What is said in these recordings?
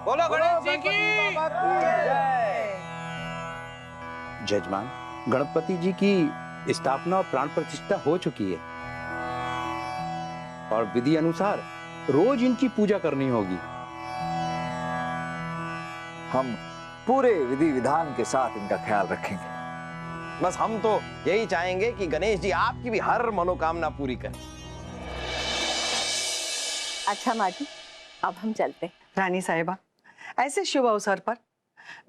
बोलो गणेश जी की जजमान, गणपति जी की स्थापना और प्राण प्रतिष्ठा हो चुकी है और विधि अनुसार रोज इनकी पूजा करनी होगी। हम पूरे विधि विधान के साथ इनका ख्याल रखेंगे। बस हम तो यही चाहेंगे कि गणेश जी आपकी भी हर मनोकामना पूरी करें। अच्छा माँ जी, अब हम चलते हैं। रानी साहिबा, ऐसे शुभ अवसर पर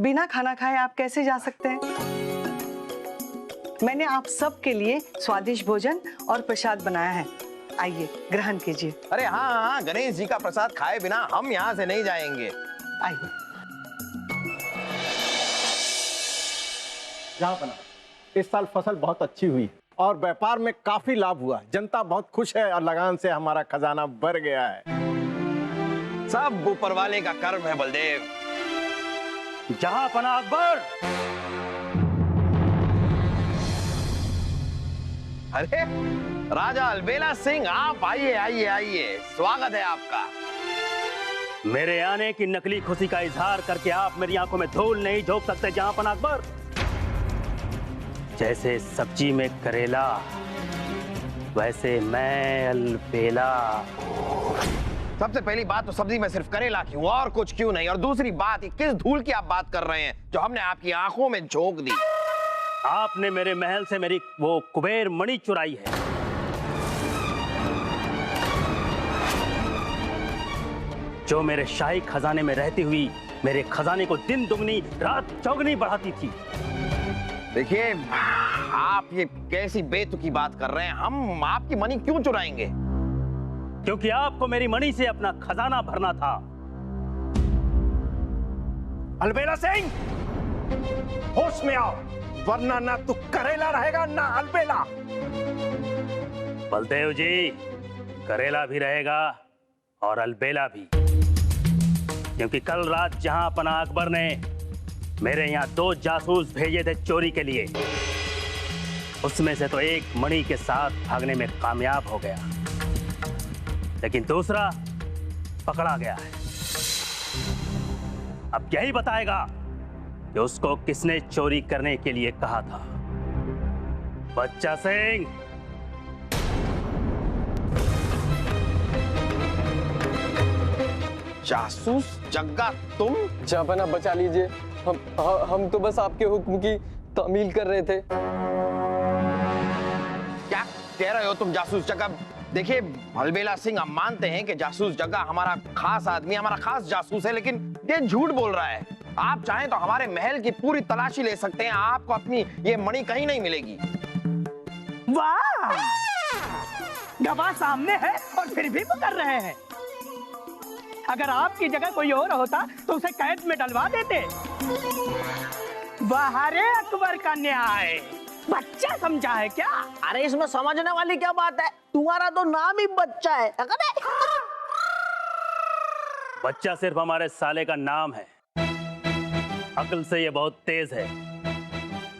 बिना खाना खाए आप कैसे जा सकते हैं? मैंने आप सब के लिए स्वादिष्ट भोजन और प्रसाद बनाया है, आइए ग्रहण कीजिए। अरे हाँ हाँ, गणेश जी का प्रसाद खाए बिना हम यहाँ से नहीं जाएंगे। आइए। जहाँपनाह, इस साल फसल बहुत अच्छी हुई और व्यापार में काफी लाभ हुआ। जनता बहुत खुश है और लगान से हमारा खजाना भर गया है। सब ऊपर वाले का कर्म है बलदेव। जहाँपनाह अकबर। अरे राजा अलबेला सिंह, आप आइए आइए आइए, स्वागत है आपका। मेरे आने की नकली खुशी का इजहार करके आप मेरी आंखों में धूल नहीं झोंक सकते जहाँपनाह अकबर। जैसे सब्जी में करेला, वैसे मैं अलबेला। सबसे पहली बात तो सब्जी में सिर्फ करेला क्यों और कुछ क्यों नहीं, और दूसरी बात किस धूल की आप बात कर रहे हैं जो हमने आपकी आंखों में झोंक दी। आपने मेरे महल से मेरी वो कुबेर मणि चुराई है। जो मेरे शाही खजाने में रहती हुई मेरे खजाने को दिन दुगनी रात चौगनी बढ़ाती थी। देखिए, आप ये कैसी बेतुकी बात कर रहे हैं? हम आपकी मणि क्यों चुराएंगे? क्योंकि आपको मेरी मणि से अपना खजाना भरना था। अलबेला सिंह, होश में आओ, वरना ना तू करेला रहेगा ना अलबेला। बलदेव जी, करेला भी रहेगा और अलबेला भी, क्योंकि कल रात जहाँपनाह अकबर ने मेरे यहाँ 2 जासूस भेजे थे चोरी के लिए। उसमें से तो एक मणि के साथ भागने में कामयाब हो गया, लेकिन दूसरा पकड़ा गया है। अब यही बताएगा कि उसको किसने चोरी करने के लिए कहा था। बच्चा सिंह, जासूस जग्गा तुम? जहाँपनाह बचा लीजिए, हम तो बस आपके हुक्म की तामील कर रहे थे। क्या कह रहे हो तुम जासूस जग्गा? देखिए अलबेला सिंह, हम मानते हैं कि जासूस जग्गा हमारा खास आदमी, हमारा खास जासूस है, लेकिन ये झूठ बोल रहा है। आप चाहें तो हमारे महल की पूरी तलाशी ले सकते हैं, आपको अपनी ये मणि कहीं नहीं मिलेगी। वाह, गवाह सामने है और फिर भी वो कर रहे हैं। अगर आपकी जगह कोई और होता तो उसे कैद में डलवा देते। बाहरे अकबर का न्याय बच्चा समझा है क्या? अरे इसमें समझने वाली क्या बात है? तुम्हारा तो नाम ही बच्चा है। बच्चा सिर्फ हमारे साले का नाम है, अक्ल से ये बहुत तेज है।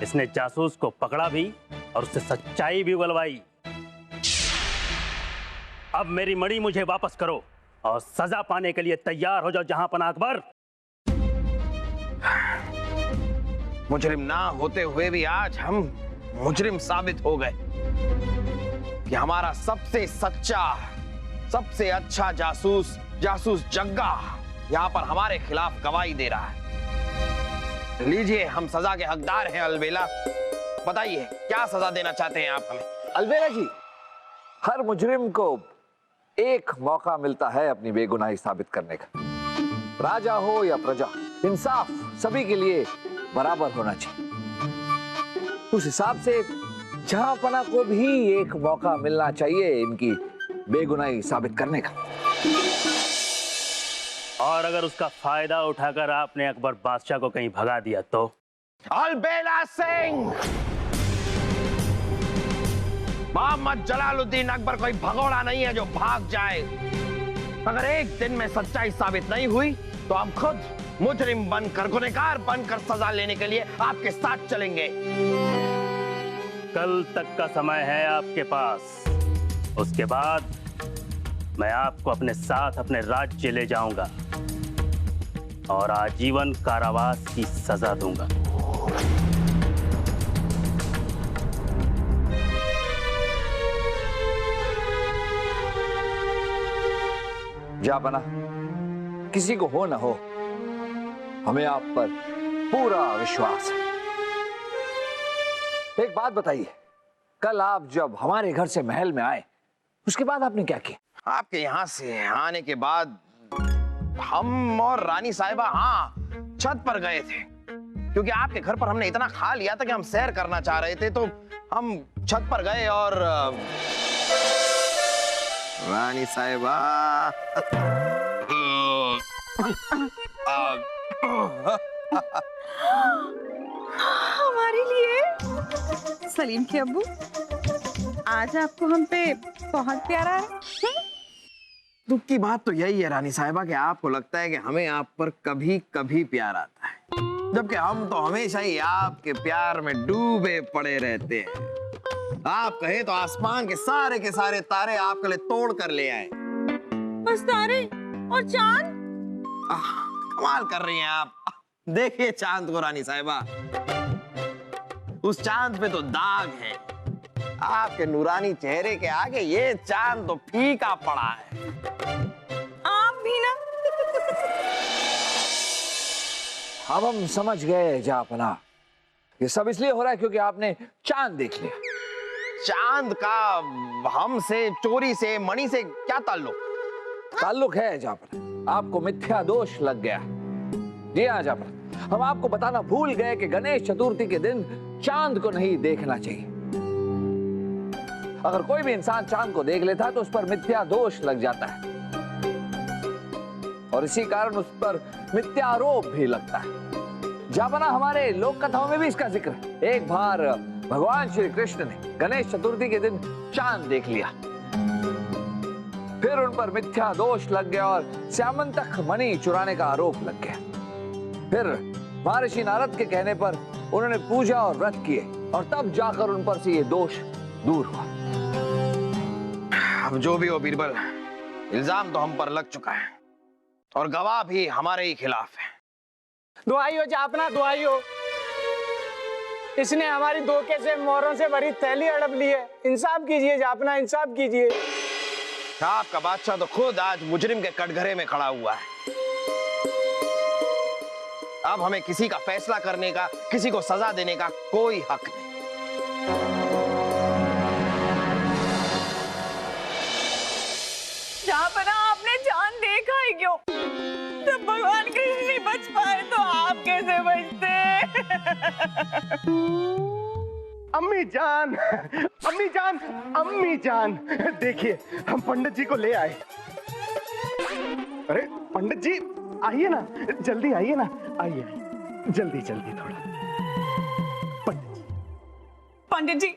इसने जासूस को पकड़ा भी और उससे सच्चाई भी उगलवाई। अब मेरी मणि मुझे वापस करो और सजा पाने के लिए तैयार हो जाओ जहाँपनाह अकबर। मुजरिम ना होते हुए भी आज हम मुजरिम साबित हो गए कि हमारा सबसे सच्चा, सबसे अच्छा जासूस, जासूस जग्गा यहाँ पर हमारे खिलाफ गवाही दे रहा है। लीजिए, हम सजा के हकदार हैं। अलबेला, बताइए क्या सजा देना चाहते हैं आप हमें? अलबेला जी, हर मुजरिम को एक मौका मिलता है अपनी बेगुनाही साबित करने का। राजा हो या प्रजा, इंसाफ सभी के लिए बराबर होना चाहिए। उस हिसाब से जहाँपनाह को भी एक मौका मिलना चाहिए इनकी बेगुनाही साबित करने का। और अगर उसका फायदा उठाकर आपने अकबर बादशाह को कहीं भगा दिया तो? अलबेला सिंह, मोहम्मद जलालुद्दीन अकबर कोई भगोड़ा नहीं है जो भाग जाए। अगर एक दिन में सच्चाई साबित नहीं हुई तो हम खुद मुजरिम बनकर, गुनहगार बनकर सजा लेने के लिए आपके साथ चलेंगे। कल तक का समय है आपके पास, उसके बाद मैं आपको अपने साथ अपने राज्य ले जाऊंगा। और आजीवन कारावास की सजा दूंगा। जापना, किसी को हो ना हो, हमें आप पर पूरा विश्वास है। एक बात बताइए, कल आप जब हमारे घर से महल में आए, उसके बाद आपने क्या किया? आपके यहाँ से आने के बाद हम और रानी साहिबा हाँ छत पर गए थे, क्योंकि आपके घर पर हमने इतना खा लिया था कि हम सैर करना चाह रहे थे, तो हम छत पर गए और रानी साहिबा हमारे लिए सलीम के अब्बू, आज आपको हम पे बहुत प्यारा है। दुख की बात तो यही है रानी साहिबा कि आपको लगता है कि हमें आप पर कभी कभी प्यार आता है, जबकि हम तो हमेशा ही आपके प्यार में डूबे पड़े रहते हैं। आप कहे तो आसमान के सारे तारे आपके लिए तोड़ कर ले आए। बस तारे और चांद? कमाल कर रही हैं आप। देखिए चांद को रानी साहिबा, उस चांद पे तो दाग है, आपके नूरानी चेहरे के आगे ये चांद तो फीका पड़ा है। आप भी ना। अब हम समझ गए जापना, ये सब इसलिए हो रहा है क्योंकि आपने चांद देख लिया। चांद का हमसे, चोरी से, मणि से क्या ताल्लुक? ताल्लुक है जापना, आपको मिथ्या दोष लग गया। जी हाँ जापना, हम आपको बताना भूल गए कि गणेश चतुर्थी के दिन चांद को नहीं देखना चाहिए। अगर कोई भी इंसान चांद को देख लेता है तो उस पर मिथ्या दोष लग जाता है, और इसी कारण उस पर मिथ्यारोप भी लगता है। जापना, हमारे लोक कथाओं में भी इसका जिक्र है। एक बार भगवान श्री कृष्ण ने गणेश चतुर्थी के दिन चांद देख लिया, फिर उन पर मिथ्या दोष लग गया और श्यामंतक मणि चुराने का आरोप लग गया। फिर महर्षि नारद के कहने पर उन्होंने पूजा और व्रत किए, और तब जाकर उन पर से ये दोष दूर हुआ। अब जो भी हो बीरबल, इल्जाम तो हम पर लग चुका है और गवाह भी हमारे ही खिलाफ है। दुआई हो जापना, दुआई हो। इसने हमारी धोखे से मोहरों से भरी थैली अड़प ली है। इंसाफ कीजिए जापना, इंसाफ कीजिए। आपका बादशाह तो खुद आज मुजरिम के कटघरे में खड़ा हुआ है। अब हमें किसी का फैसला करने का, किसी को सजा देने का कोई हक नहीं। जापना, आपने चांद देखा ही क्यों? जब भगवान कृष्ण नहीं बच पाए तो आप कैसे बचते? अम्मी जान, अम्मी जान, अम्मी जान, देखिए हम पंडित जी को ले आए। अरे पंडित जी आइए ना, जल्दी आइए ना, आइए जल्दी जल्दी थोड़ा। पंडित जी,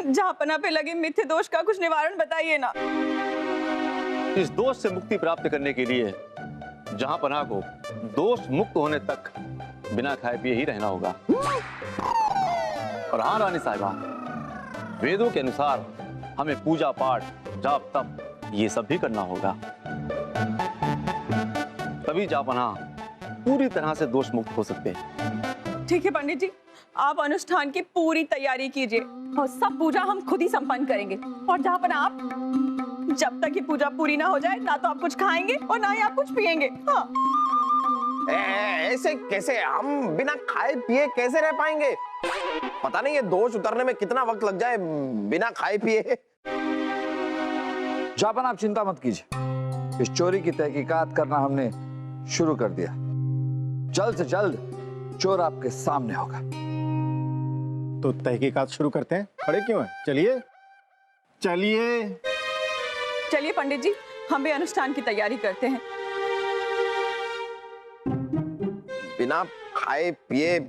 जापना पे लगे मिथ्या दोष का कुछ निवारण बताइए ना। इस दोष से मुक्ति प्राप्त करने के लिए जहां पनाह को दोष मुक्त होने तक बिना खाए पिए ही रहना होगा। और हाँ रानी साहिबा, वेदों के अनुसार हमें पूजा पाठ, जाप तप ये सब भी करना होगा, तभी जापना पूरी तरह से दोष मुक्त हो सकते हैं। ठीक है पंडित जी, आप अनुष्ठान की पूरी तैयारी कीजिए और सब पूजा हम खुद ही संपन्न करेंगे। और जापना, आप जब तक ये पूजा पूरी ना हो जाए, ना तो आप कुछ खाएंगे और ना ही आप कुछ पिएंगे। हाँ। ऐसे कैसे? हम बिना खाए पिए कैसे रह पाएंगे? पता नहीं ये दोष उतरने में कितना वक्त लग जाए बिना खाए पिए। जापना, आप चिंता मत कीजिए, इस चोरी की तहकीकात करना हमने शुरू कर दिया। जल्द से जल्द चोर आपके सामने होगा। तो तहकीकात शुरू करते हैं, खड़े क्यों हैं? चलिए चलिए चलिए पंडित जी, हम भी अनुष्ठान की तैयारी करते हैं। बिना खाए पिए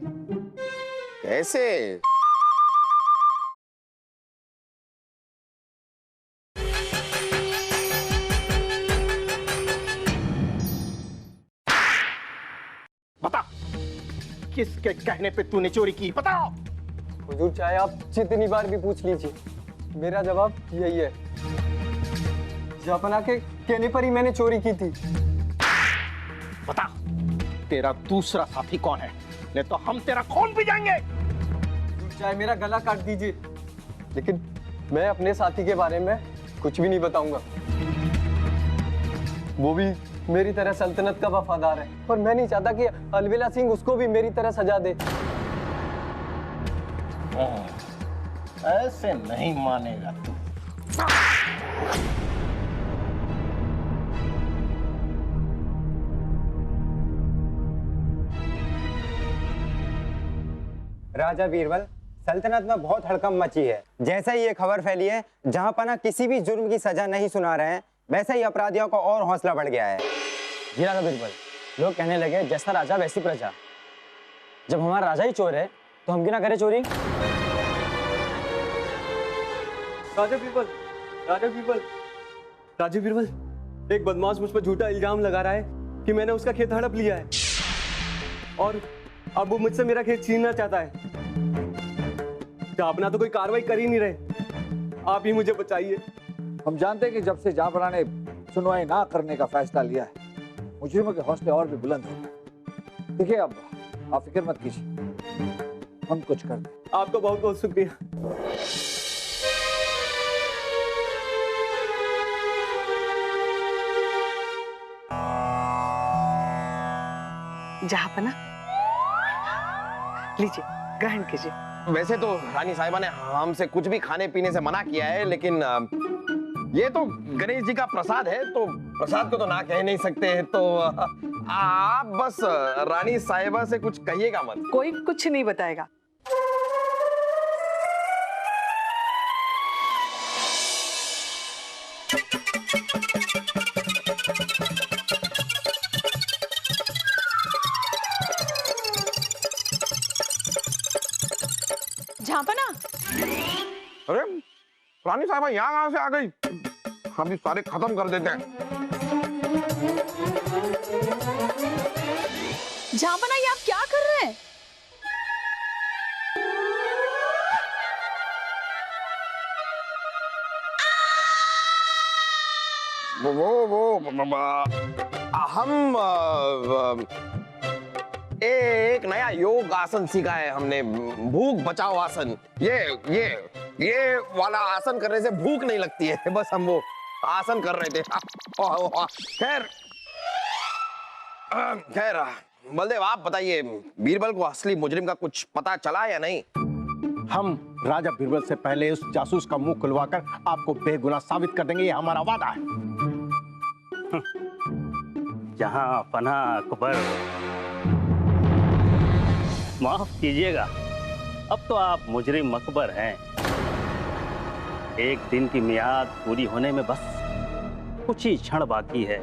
कैसे? बता, किसके कहने पे तूने चोरी की? बताओ। हुजूर, चाहे आप जितनी बार भी पूछ लीजिए, मेरा जवाब यही है। जापना के कहने पर ही मैंने चोरी की थी। बता, तेरा दूसरा साथी कौन है, नहीं तो हम तेरा खून पी जाएंगे। चाहे मेरा गला काट दीजिए, लेकिन मैं अपने साथी के बारे में कुछ भी नहीं बताऊंगा। वो भी मेरी तरह सल्तनत का वफादार है और मैं नहीं चाहता कि अलबेला सिंह उसको भी मेरी तरह सजा दे। ऐसे नहीं मानेगा तू। राजा बीरबल, सल्तनत में बहुत हड़कंप मची है। जैसे ही ये खबर फैली है, जहां पना किसी भी जुर्म की सजा नहीं सुना रहे हैं, वैसे ही अपराधियों को और हौसला बढ़ गया है। जी राजा बीरबल, लोग कहने लगे जैसा राजा वैसी प्रजा। जब हमारा राजा ही चोर है तो हम क्यों ना करें चोरी। राजा बीरबल, राजा बीरबल, राजा बीरबल, एक बदमाश मुझ पर झूठा इल्जाम लगा रहा है कि मैंने उसका खेत हड़प लिया है और अब वो मुझसे मेरा खेत छीनना चाहता है। जापना तो कोई कार्रवाई कर ही नहीं रहे, आप ही मुझे बचाइए। हम जानते हैं कि जब से जापना ने सुनवाई ना करने का फैसला लिया है, मुजरिमों के हौसले और भी बुलंद हो गए। देखिए, अब आप फिक्र मत कीजिए, हम कुछ कर दें। आपका बहुत बहुत शुक्रिया। जहांपना, लीजिए ग्रहण कीजिए। वैसे तो रानी साहिबा ने हमसे कुछ भी खाने पीने से मना किया है, लेकिन ये तो गणेश जी का प्रसाद है, तो प्रसाद को तो ना कह नहीं सकते हैं। तो आप बस रानी साहिबा से कुछ कहिएगा मत। कोई कुछ नहीं बताएगा। झांपना, अरे रानी साहिबा यहाँ कहाँ से आ गई? हम भी सारे खत्म कर देते हैं। झांपना, ये आप क्या कर रहे हैं? हम एक नया योग आसन सीखा है हमने, भूख बचाओ आसन। ये वाला आसन करने से भूख नहीं लगती है, बस हम वो आसन कर रहे थे। खैर बलदेव, आप बताइए, बीरबल को असली मुजरिम का कुछ पता चला या नहीं? हम राजा बीरबल से पहले उस जासूस का मुंह खुलवाकर आपको बेगुनाह साबित कर देंगे, ये हमारा वादा है। जहां पना अकबर, माफ कीजिएगा, अब तो आप मुजरिम अकबर हैं। एक दिन की मियाद पूरी होने में बस कुछ ही क्षण बाकी है।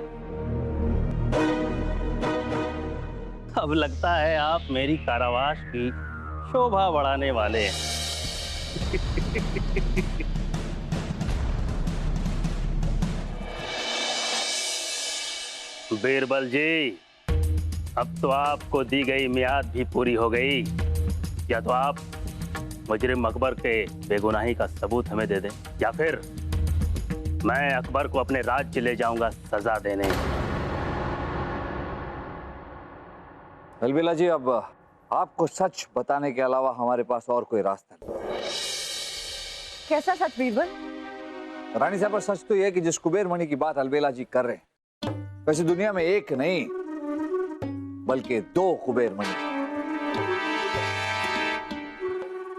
अब लगता है आप मेरी कारावास की शोभा बढ़ाने वाले हैं। बीरबल जी, अब तो आपको दी गई मियाद भी पूरी हो गई। या तो आप मुजरिम अकबर के बेगुनाही का सबूत हमें दे दें, या फिर मैं अकबर को अपने राज्य ले जाऊंगा सजा देने। अलबेला जी, अब आपको सच बताने के अलावा हमारे पास और कोई रास्ता नहीं। कैसा सच बीरबल? रानी साहब, सच तो यह है कि जिस कुबेर मणि की बात अलबेला जी कर रहे हैं, वैसे दुनिया में एक नहीं बल्कि दो कुबेर मणि।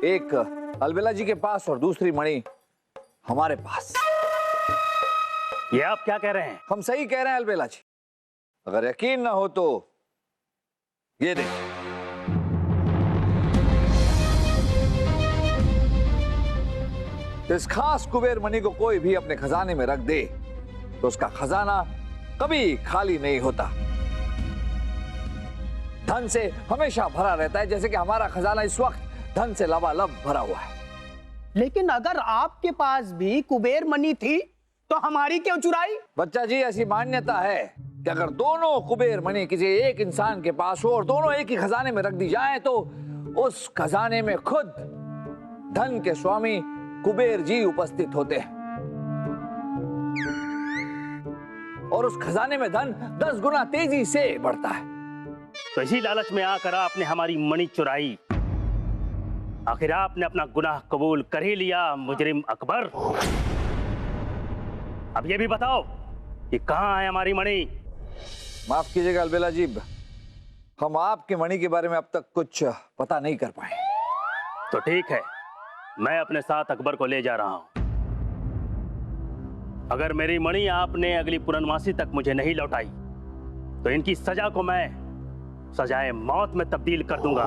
एक अलबेला जी के पास और दूसरी मणि हमारे पास। ये आप क्या कह रहे हैं? हम सही कह रहे हैं अलबेला जी। अगर यकीन ना हो तो ये देखिए। इस खास कुबेर मणि को कोई भी अपने खजाने में रख दे तो उसका खजाना कभी खाली नहीं होता, धन से हमेशा भरा रहता है, जैसे कि हमारा खजाना इस वक्त धन से लबालब भरा हुआ है। लेकिन अगर आपके पास भी कुबेर मणि थी तो हमारी क्यों चुराई? बच्चा जी, ऐसी मान्यता है कि अगर दोनों कुबेर मणि किसी एक इंसान के पास हो और दोनों एक ही खजाने में रख दी जाए तो उस खजाने में खुद धन के स्वामी कुबेर जी उपस्थित होते हैं और उस खजाने में धन 10 गुना तेजी से बढ़ता है। तो इसी लालच में आकर आपने हमारी मणि चुराई। आखिर आपने अपना गुनाह कबूल कर ही लिया मुजरिम अकबर। अब ये भी बताओ कि कहाँ है हमारी मणि? माफ कीजिएगा अलबेला जी, हम आपके मणि के बारे में अब तक कुछ पता नहीं कर पाए। तो ठीक है, मैं अपने साथ अकबर को ले जा रहा हूं। अगर मेरी मणि आपने अगली पूर्णमासी तक मुझे नहीं लौटाई तो इनकी सजा को मैं सजाए मौत में तब्दील कर दूंगा।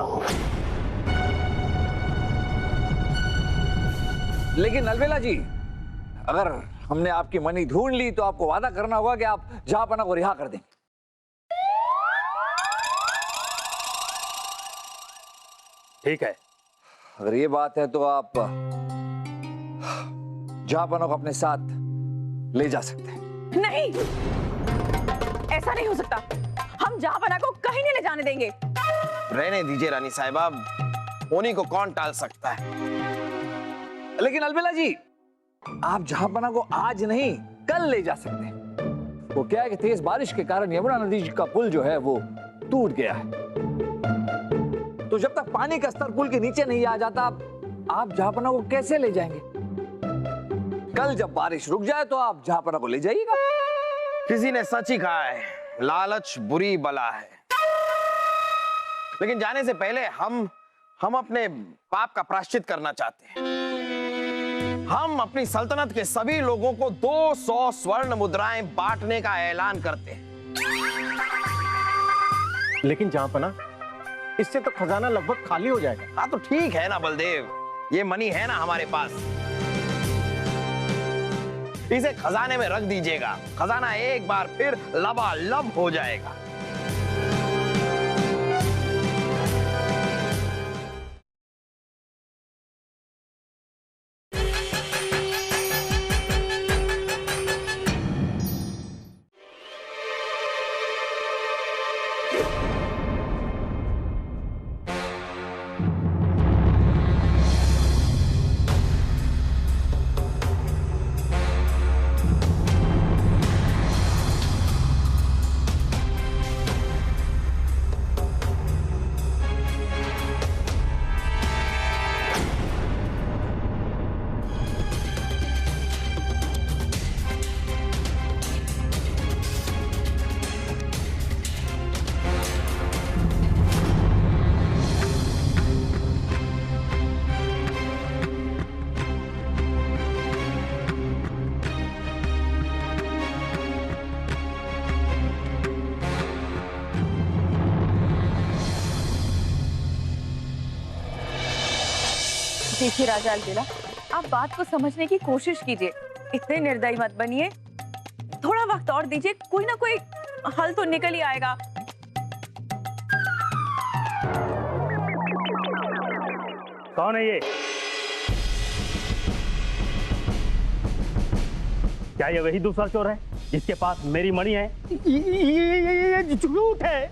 लेकिन अलबेला जी, अगर हमने आपकी मणि ढूंढ ली तो आपको वादा करना होगा कि आप जहांपना को रिहा कर देंगे। ठीक है, अगर ये बात है तो आप जहांपना को अपने साथ ले जा सकते हैं। नहीं, ऐसा नहीं हो सकता। हम जहांपना को कहीं नहीं ले जाने देंगे। रहने दीजिए रानी साहिबा, उन्हीं को कौन टाल सकता है। लेकिन अलबेला जी, आप जहांपना को आज नहीं कल ले जा सकते हैं। वो क्या है कि तेज बारिश के कारण यमुना नदी का पुल जो है वो टूट गया है। तो जब तक पानी का स्तर पुल के नीचे नहीं आ जाता, आप जहांपना को कैसे ले जाएंगे? कल जब बारिश रुक जाए तो आप जहांपना को ले जाइएगा। किसी ने सच ही कहा है, लालच बुरी बला है। लेकिन जाने से पहले हम अपने पाप का प्रायश्चित करना चाहते हैं। हम अपनी सल्तनत के सभी लोगों को 200 स्वर्ण मुद्राएं बांटने का ऐलान करते हैं। लेकिन जहांपना, इससे तो खजाना लगभग खाली हो जाएगा। हाँ तो ठीक है ना बलदेव, ये मनी है ना हमारे पास, इसे खजाने में रख दीजिएगा। खजाना एक बार फिर लबालब हो जाएगा। देखिए राजा अलबेला, आप बात को समझने की कोशिश कीजिए। इतने निर्दयी मत बनिए। थोड़ा वक्त और दीजिए, कोई ना कोई हल तो निकल ही आएगा। कौन है ये? क्या ये वही दूसरा चोर है जिसके पास मेरी मणि है? ये झूठ है।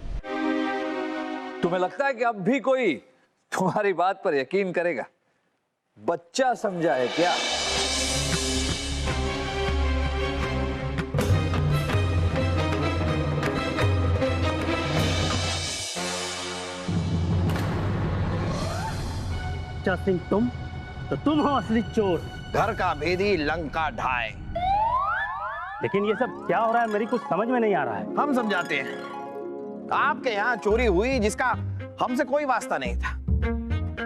तुम्हें लगता है कि अब भी कोई तुम्हारी बात पर यकीन करेगा? बच्चा समझा है क्या? बच्चा सिंह तुम? तो तुम हो असली चोर। घर का भेदी लंका ढाए। लेकिन ये सब क्या हो रहा है, मेरी कुछ समझ में नहीं आ रहा है। हम समझाते हैं। आपके यहाँ चोरी हुई जिसका हमसे कोई वास्ता नहीं था,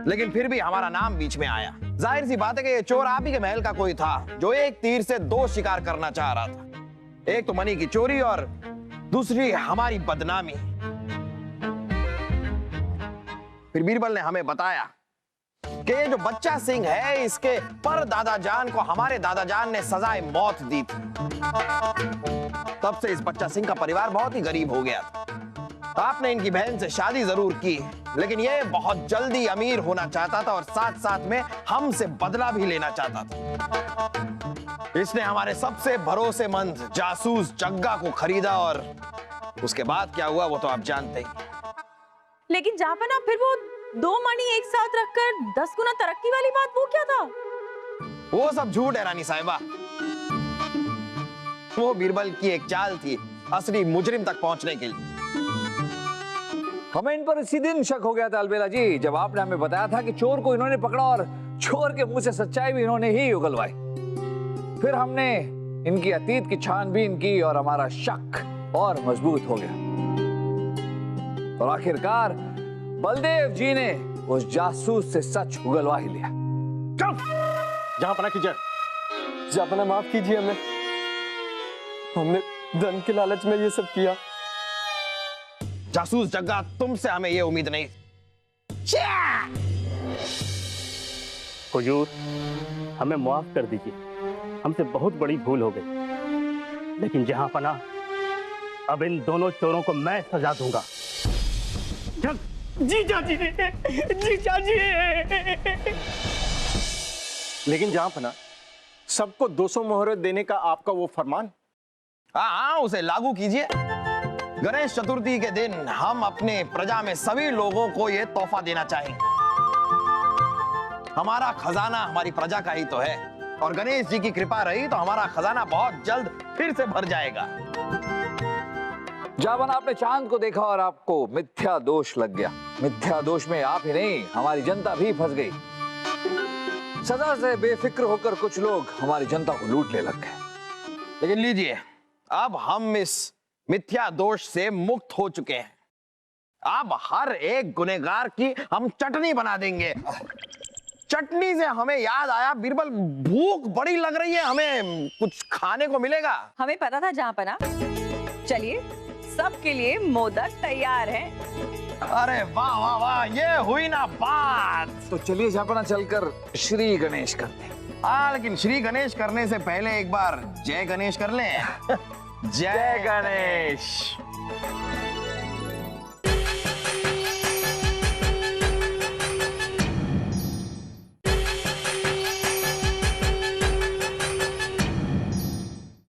लेकिन फिर भी हमारा नाम बीच में आया। जाहिर सी बात है कि ये चोर आप ही के महल का कोई था जो एक तीर से दो शिकार करना चाह रहा था। एक तो मनी की चोरी और दूसरी हमारी बदनामी। फिर बीरबल ने हमें बताया कि ये जो बच्चा सिंह है, इसके पर दादा जान को हमारे दादा जान ने सजाए मौत दी थी। तब से इस बच्चा सिंह का परिवार बहुत ही गरीब हो गया था। आपने इनकी बहन से शादी जरूर की, लेकिन ये बहुत जल्दी अमीर होना चाहता था और साथ साथ में हमसे बदला भी लेना चाहता था। इसने हमारे सबसे भरोसेमंद जासूस जग्गा को खरीदा और उसके बाद क्या हुआ वो तो आप जानते ही। लेकिन जहांपना, फिर वो 2 मणि एक साथ रखकर 10 गुना तरक्की वाली बात, वो क्या था? वो सब झूठ है रानी साहिबा। वो बीरबल की एक चाल थी असली मुजरिम तक पहुंचने के लिए। हमें इन पर इसी दिन शक हो गया था अलबेला जी, जब आपने हमें बताया था कि चोर को इन्होंने पकड़ा और चोर के मुंह से सच्चाई भी इन्होंने ही उगलवाई। फिर हमने इनकी अतीत की छानबीन की और हमारा शक और मजबूत हो गया। और आखिरकार बलदेव जी ने उस जासूस से सच उगलवा ही लिया। जहां पना कीजिए। जापना माफ कीजिए हमें, हमने धन के लालच में ये सब किया। जासूस जग्गा, तुमसे हमें ये उम्मीद नहीं। हुजूर, हमें माफ कर दीजिए, हमसे बहुत बड़ी भूल हो गई। लेकिन जहां पना, अब इन दोनों चोरों को मैं सजा दूंगा। जीजा जी, जीजा जी। लेकिन जहां पना, सबको 200 मोहरे देने का आपका वो फरमान। हाँ, उसे लागू कीजिए। गणेश चतुर्थी के दिन हम अपने प्रजा में सभी लोगों को यह तोहफा देना चाहेंगे। हमारा खजाना हमारी प्रजा का ही तो है, और गणेश जी की कृपा रही तो हमारा खजाना बहुत जल्द फिर से भर जाएगा। जावन, आपने चांद को देखा और आपको मिथ्या दोष लग गया। मिथ्या दोष में आप ही नहीं, हमारी जनता भी फंस गई। सजा से बेफिक्र होकर कुछ लोग हमारी जनता को लूटने लग गए। लेकिन लीजिए, अब हम इस मिथ्या दोष से मुक्त हो चुके हैं। अब हर एक गुनहगार की हम चटनी बना देंगे। चटनी से हमें याद आया, बीरबल, भूख बड़ी लग रही है, हमें कुछ खाने को मिलेगा? हमें पता था जहां पना। चलिए, सबके लिए मोदक तैयार हैं। अरे वाह वाह वाह, ये हुई ना बात। तो चलिए जापना, चलकर श्री गणेश करते हैं। हाँ, लेकिन श्री गणेश करने से पहले एक बार जय गणेश कर लें। जय गणेश।